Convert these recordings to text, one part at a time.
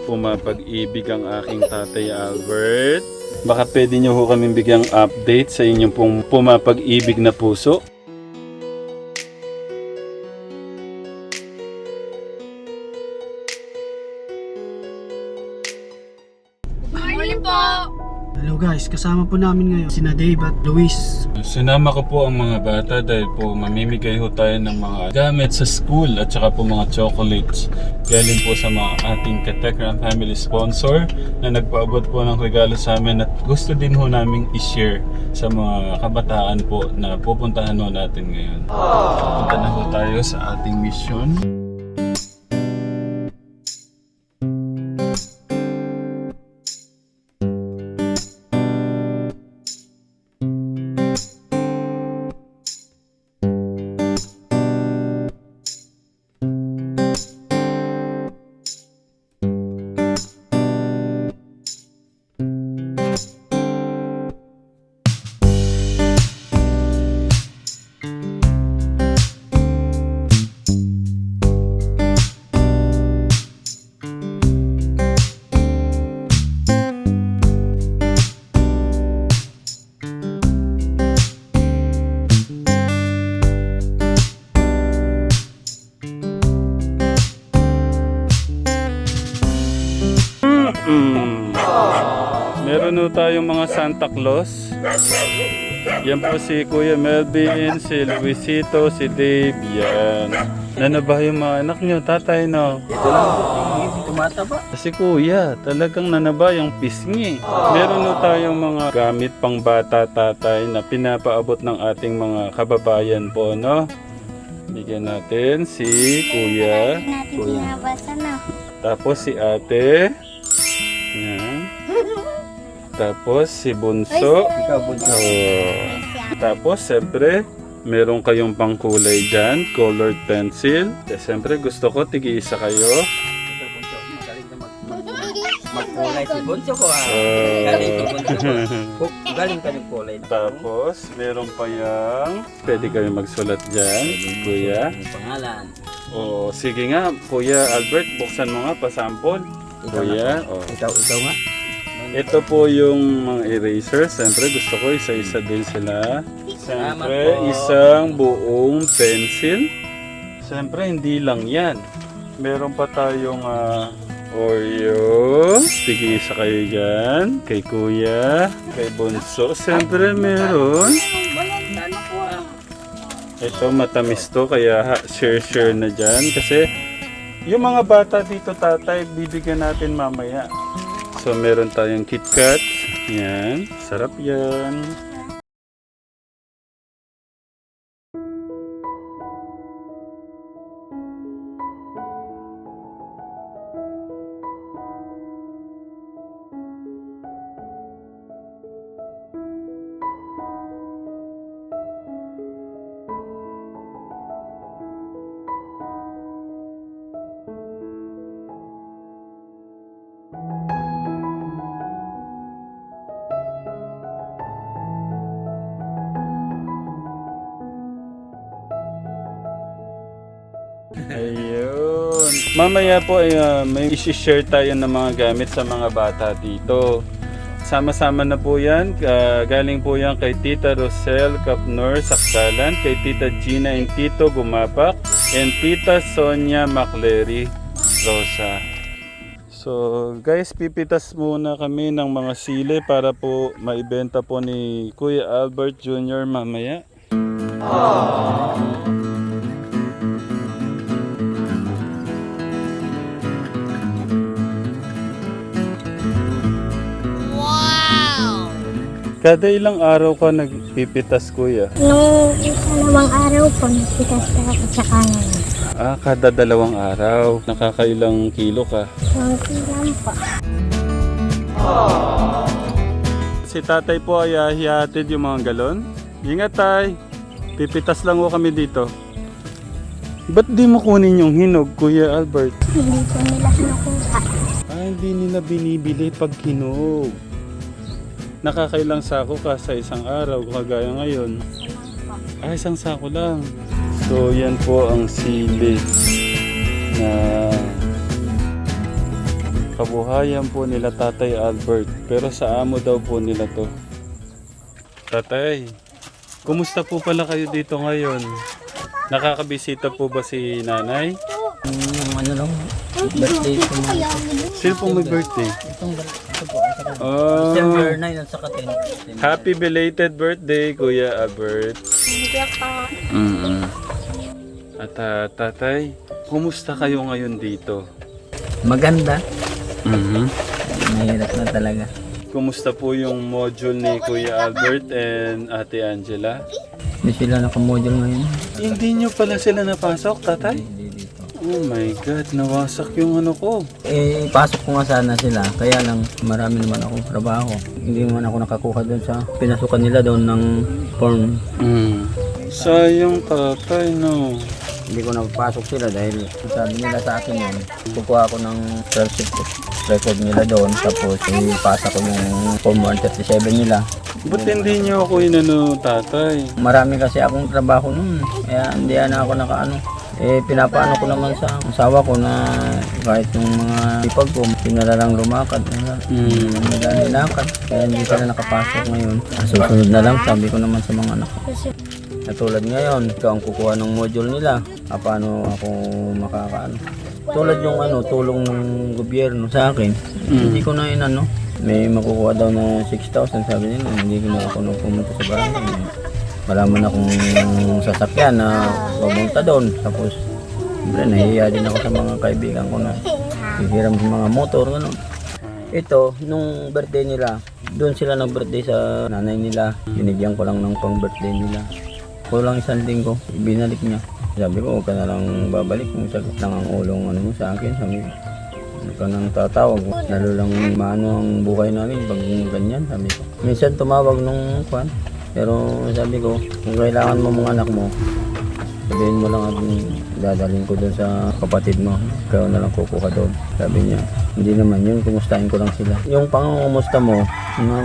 Pumapag-ibig ang aking tatay Albert. Baka pwede niyo ho kaming bigyang update sa inyong pong pumapag-ibig na puso. Morning po! Hello guys, kasama po namin ngayon sina Dave at Luis. Sinama ko po ang mga bata dahil po mamimigay ho tayo ng mga gamit sa school at saka po mga chocolates. Galing po sa mga ating Katekram family sponsor na nagpaabot po ng regalo sa amin at gusto din ho naming i-share sa mga kabataan po na pupuntahan ho natin ngayon. Punta na ho tayo sa ating mission. Meron ho tayong mga Santa Claus. Yan po si Kuya Melvin, si Luisito, si Dave. Yan. Nanaba yung mga anak nyo, tatay, no? Ito lang po, hindi tumataba. Si Kuya, talagang nanaba yung pisngi. Meron ho tayong mga gamit pang bata, tatay, na pinapaabot ng ating mga kababayan po, no? Bigyan natin si Kuya. Kuya. Tapos si ate. Yan. Tapos si Bunso. Ikaw po dyan. Oh. Tapos siyempre, meron kayong pangkulay dyan, colored pencil. Siyempre gusto ko tig-isa kayo. Ikaw Bunso, magaling ka magkulay si Bunso ko ah. Galing si Bunso ko. Galing ka ng kulay. Tapos meron pa yang pwede kayo magsulat dyan, Kuya. Ang pangalan. O sige nga, Kuya Albert, buksan mo nga pa-sample. Kuya, oh. Ikaw nga. Ito po yung mga eraser. Siyempre gusto ko isa-isa din sila. Siyempre isang buong pencil. Siyempre hindi lang yan. Meron pa tayong Oreo. Tig-isa kayo dyan. Kay Kuya. Kay Bunso. Siyempre meron. Ito matamis to kaya share na dyan. Kasi yung mga bata dito tatay bibigyan natin mamaya. So meron tayong KitKat. Yan. Sarap yan. Ayun. Mamaya po ay may i-share tayo ng mga gamit sa mga bata dito. Sama-sama na po yan. Galing po yan kay Tita Rosel Capnor Sakdalan, kay Tita Gina and Tito Gumapak, and Tita Sonia Maclery Rosa. So guys, pipitas muna kami ng mga sili para po maibenta po ni Kuya Albert Jr. mamaya. Kada ilang araw ka nagpipitas, Kuya? Nung dalawang araw po, nagpitas na ako sa kanan. Kada 2 araw. Nakakailang kilo ka? 20 lang po. Si tatay po ay hihatid yung mga galon. Ingat tay, pipitas lang ko kami dito. Ba't di mo kunin yung hinog, Kuya Albert? Hindi po nila kinukuha. Hindi nila binibili pag hinog. Nakakailang sako ka sa isang araw, kagaya ngayon? Isang sako lang. So yan po ang sili na na kabuhayan po nila Tatay Albert. Pero sa amo daw po nila to. Tatay, kumusta po pala kayo dito ngayon? Nakakabisita po ba si nanay? Yung ano lang, birthday ko mo. Sino po may birthday? Ito po. Oh, December 9 at saka 10. happy belated birthday, Kuya Albert. At tatay, kumusta kayo ngayon dito? Maganda. Mahirap na talaga. Kumusta po yung module ni Kuya Albert and Ate Angela? Hindi sila nakamodule ngayon. Hindi nyo pala sila napasok, tatay? Hindi dito. Oh my God, nawasak yung ano ko. Pasok ko nga sana sila. Kaya lang marami naman akong trabaho. Hindi naman ako nakakuha doon sa pinasukan nila doon ng form. Sayang tatay, no? Hindi ko napapasok sila dahil sabi nila sa akin yun. Kukuha ako ng record nila doon. Tapos ipasa ko yung form 137 nila. Ba't hindi nyo ako inano, tatay? Marami kasi akong trabaho noon. Kaya hindi na ako nakaano. Pinapaano ko naman sa asawa ko na kahit yung mga ipag ko, pinala lang lumakad. Madali lakad. Kaya hindi sila nakapasok ngayon. Susunod na lang, sabi ko naman sa mga anak ko. Tulad ngayon, ikaw ang kukuha ng module nila. Paano ako makakaano? Tulad yung tulong ng gobyerno sa akin. Hindi ko na inano. May makukuha daw na 6,000 sabi nila. Hindi ko na ako pumunta sa barangay. Malaman akong sasakyan na pumunta doon. Tapos, siyempre, nahihiya din ako sa mga kaibigan ko na hihiram sa mga motor. Ganun. Ito, nung birthday nila, doon sila nag-birthday sa nanay nila. Binigyan ko lang ng pang-birthday nila. Kulang 1 linggo, binalik niya. Sabi ko, huwag ka na lang babalik. Kung sagot lang ang ulong mo sa akin. Sabi ko, huwag ka nang tatawag. Lalo lang maano ang buhay namin pag ganyan. Sabi ko. Minsan tumawag nung kwan. Pero sabi ko, kung kailangan mo mga anak mo, sabihin mo lang at dadalhin ko doon sa kapatid mo. Kaya na lang kukuha doon. Sabi niya, hindi naman yun, kumustahin ko lang sila. Yung pangungumusta mo,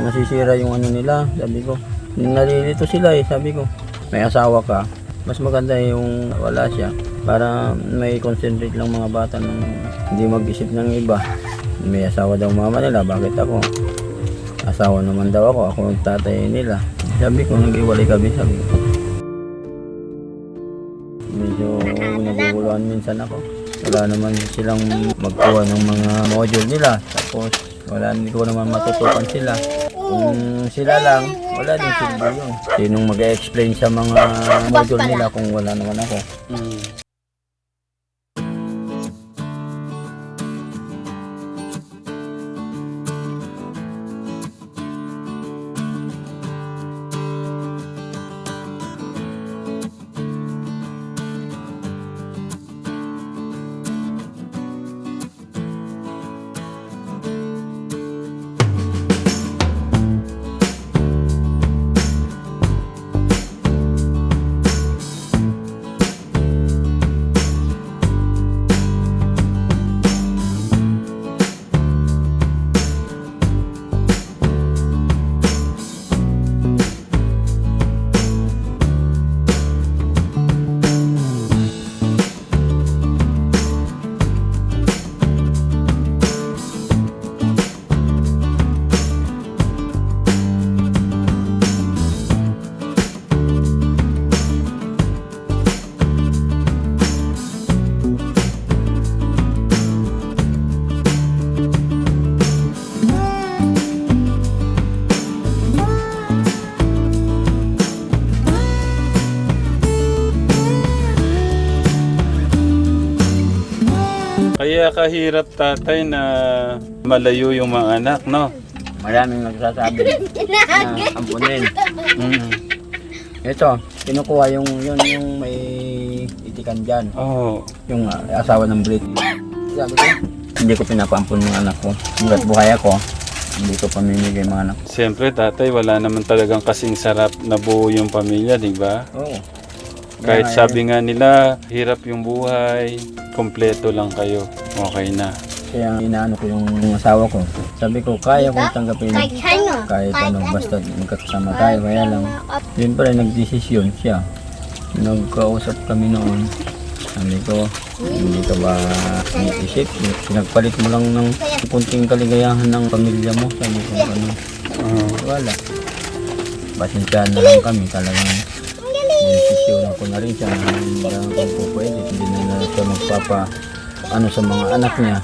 masisira yung ano nila, sabi ko. Nalilito sila sabi ko. May asawa ka, mas maganda yung wala siya para may concentrate lang mga bata ng hindi mag-isip ng iba. May asawa daw mama nila, bakit ako? Asawa naman daw ako ang tatay nila. Sabi ko, nag-iwalay kami, sabi ko. Medyo naguguluhan minsan ako. Wala naman silang magkuha ng mga module nila. Tapos, hindi ko naman matutukan sila. Kung sila lang, wala din silbi yun. Sinong mag-explain sa mga module nila kung wala naman ako? Kaya kahirap tatay na malayo yung mga anak, no? Maraming nagsasabi na ampunin. Ito, kinukuha yung may itikan dyan. Oh. Yung asawa ng breed. Sabi ko, hindi ko pinapampun mga anak ko. Hanggat buhay ako, hindi ko pamimigay mga anak ko. Siyempre tatay, wala naman talagang kasing sarap na buo yung pamilya, di ba? Oo. Kahit sabi nga nila, hirap yung buhay, kompleto lang kayo, okay na. Kaya inaano ko yung asawa ko. Sabi ko, kaya kong tanggapin kahit ano, basta magkakasama tayo. Kaya lang, yun pa rin nagdesisyon siya. Nagkausap kami noon. Sabi ko, hindi ka ba isip? Pinagpalit mo lang ng kunting kaligayahan ng pamilya mo. Sabi ko, ano, wala. Pasensyahan na lang kami talagang. Desisyon ko na rin siya na kung po pwede. Hindi na siya ano sa mga anak niya.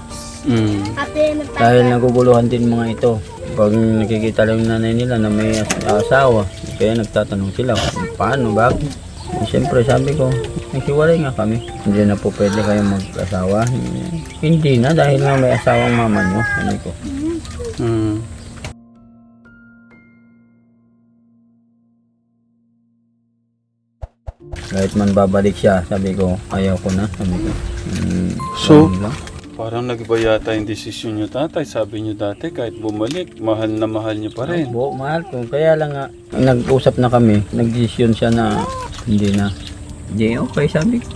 Dahil naguguluhan din mga ito. Pag nakikita lang yung nanay nila na may asawa, kaya nagtatanong sila kung paano, bakit? Siyempre sabi ko, nagsiwalay nga kami. Hindi na po pwede kayo mag-asawa. Hindi na dahil nga may asawang mama nyo. Sabi ko. Kahit man babalik siya, sabi ko, ayaw ko na. Sabi ko. So, ganun lang. parang nag-iba yata yung desisyon nyo, tatay. Sabi nyo dati, kahit bumalik, mahal na mahal nyo pa rin. Oo, mahal ko. Kaya lang nga, nag-usap na kami, nag-desisyon siya na hindi na. Hindi, okay, sabi ko.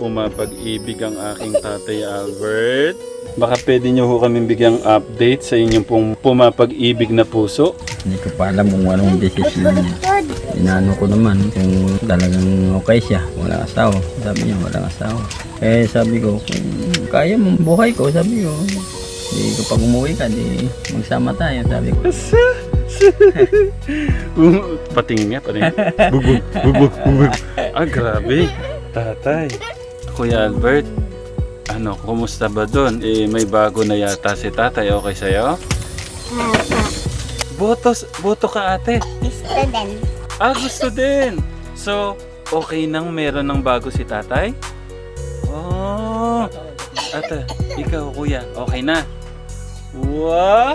Pumapag-ibig ang aking tatay Albert. Baka pwede nyo ho kami bigyang update sa inyong pong pumapag-ibig na puso. Hindi ko pa alam kung anong desisyon niya. Inaano ko naman kung talagang okay siya. Wala asawa. Sabi niya walang asawa. Eh sabi ko, kung kaya mo buhay ko, sabi ko. Di ko pag umuwi ka, di magsama tayo, sabi ko. Patingin nga, patingin. Bubog, bubog, bubog. Ah, grabe. Tatay. Kuya Albert, ano, kumusta ba doon? Eh, may bago na yata si tatay. Okay sa'yo? Boto ka ate. Gusto din. Ah, gusto din. So, okay nang meron ng bago si tatay? Oh. Ate, ikaw kuya, okay na? Wah!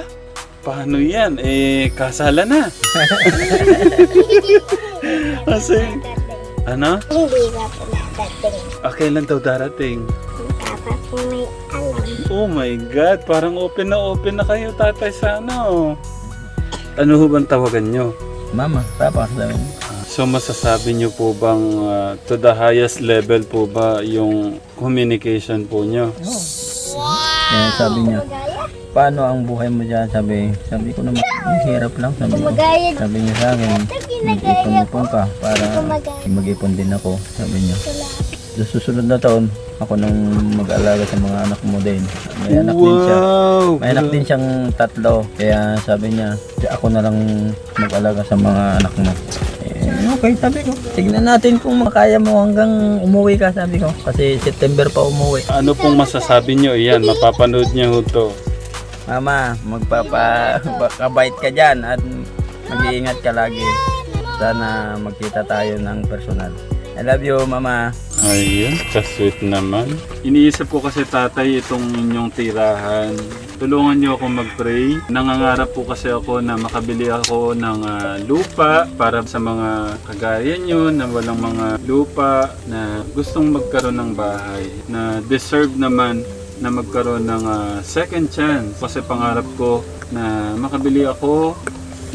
Paano yan? Eh, kasala na. Kasi, ano? Hindi ba po nadating? Okay lang daw darating. Papa po may alam. Oh my God, parang open na kayo tatay sa ano. Ano ho bang tawagan nyo? Mama, papa, sabi niya. So masasabi nyo po bang to the highest level po ba yung communication po nyo? Kaya sabi niya, paano ang buhay mo dyan? Sabi ko naman, hirap lang. Sabi niya sa akin, mag-ipon ka para mag-ipon din ako. Sabi niya, sa susunod na taon, ako nang mag-alaga sa mga anak mo din. May anak din siya. May anak din siyang 3. Kaya sabi niya, ako na lang mag-alaga sa mga anak mo. Okay, sabi ko. Tignan natin kung makaya mo hanggang umuwi ka, sabi ko. Kasi September pa umuwi. Ano pong masasabi nyo? Iyan, mapapanood nyo ho to. Mama, magpapakabait ka dyan at mag-iingat ka lagi. Sana magkita tayo ng personal. I love you, Mama. Ayun, ka-sweet naman. Iniisip ko kasi tatay itong inyong tirahan. Tulungan niyo ako mag-pray. Nangangarap po kasi ako na makabili ako ng lupa para sa mga kagaya nyo na walang mga lupa na gustong magkaroon ng bahay. Na deserve naman na magkaroon ng second chance. Kasi pangarap ko na makabili ako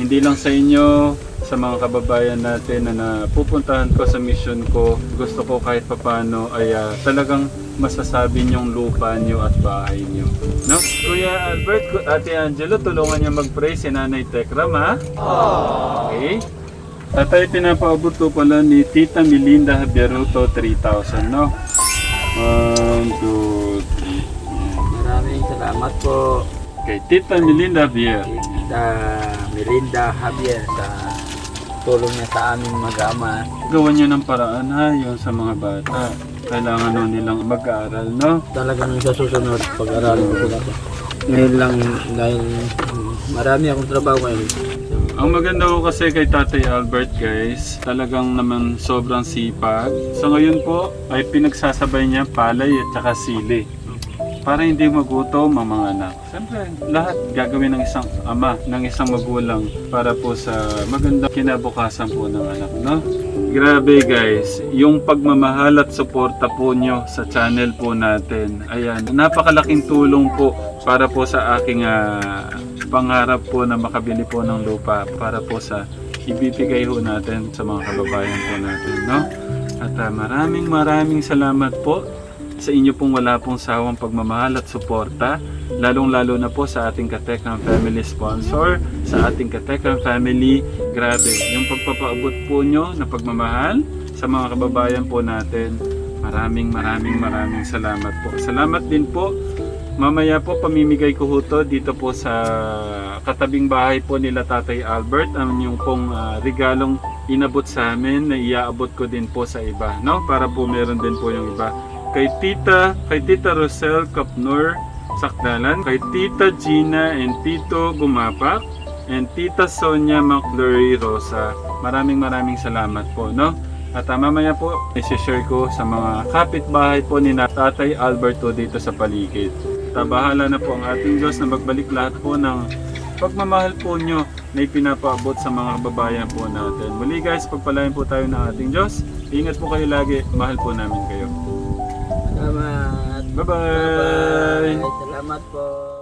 hindi lang sa inyo, sa mga kababayan natin na napupuntahan ko sa mission ko. Gusto ko kahit papano ay talagang masasabi niyong lupa niyo at bahay niyo. No? Kuya Albert, Ate Angelo, tulungan niyo mag-pray si Nanay Tekram, ha? Okay. Tatay, pinapaabot ko pala ni Tita Melinda Javiaruto 3,000, no? 1, 2, 3. Maraming salamat po. Kay Tita Melinda Javier. Tita Melinda Javier sa tulong niya sa aming mag-ama. Gawan niyo ng paraan ha, yun sa mga bata. Kailangan nun nilang mag-aaral, no? Talagang sa susunod, pag-aralin ko sila. Ngayon lang, dahil marami akong trabaho ngayon. Ang maganda ko kasi kay Tatay Albert guys, talagang naman sobrang sipag. So ngayon po ay pinagsasabay niya palay at saka sili. Para hindi magutom ang mga anak. Siyempre, lahat gagawin ng isang ama, ng isang magulang para po sa magandang kinabukasan po ng anak, no? Grabe guys, yung pagmamahal at suporta po nyo sa channel po natin. Ayan, napakalaking tulong po para po sa aking pangarap po na makabili po ng lupa para po sa ibibigay ho natin sa mga kababayan po natin, no? At maraming salamat po sa inyo pong wala pong sawang pagmamahal at suporta, lalong-lalo na po sa ating Katekram Family sponsor, sa ating Katekram Family. Grabe, yung pagpapaabot po nyo na pagmamahal sa mga kababayan po natin. Maraming salamat po. Salamat din po. Mamaya po pamimigay ko huto dito po sa katabing bahay po nila Tatay Albert ang yung pong regalong inabot sa amin na iaabot ko din po sa iba, no? Para po meron din po yung iba. Kay Tita Rosel Kapnor Sakdalan, kay Tita Gina and Tito Gumapak, and Tita Sonia McLaury Rosa. Maraming salamat po, no? At mamaya po, i-share ko sa mga kapitbahay po ni Tatay Alberto dito sa paligid. Bahala na po ang ating Diyos na magbalik lahat po ng pagmamahal po nyo na ipinapaabot sa mga kababayan po natin. Muli guys, pagpalain po tayo ng ating Diyos. Ingat po kayo lagi. Mahal po namin kayo. Salamat. Bye-bye! Salamat po.